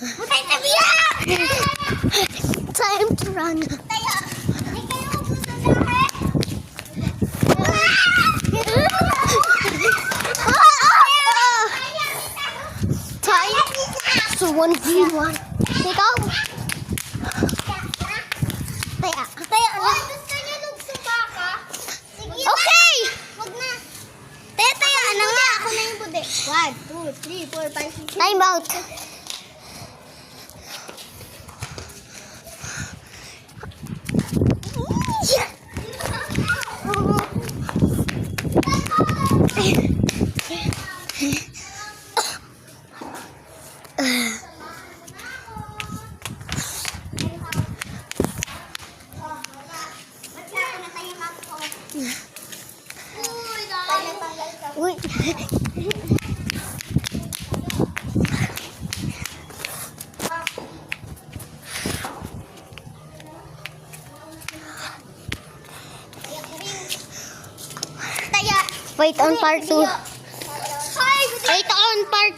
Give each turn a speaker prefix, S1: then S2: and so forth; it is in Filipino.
S1: Time to run. Time to 1v1. Ikaw? Taya. Okay!
S2: Wag na.
S1: Taya na nga.
S2: Ako na yung bude. 1, 2, 3, 4, 5, 6, 7.
S1: Time out. Uy. Wait on part 2. Wait on part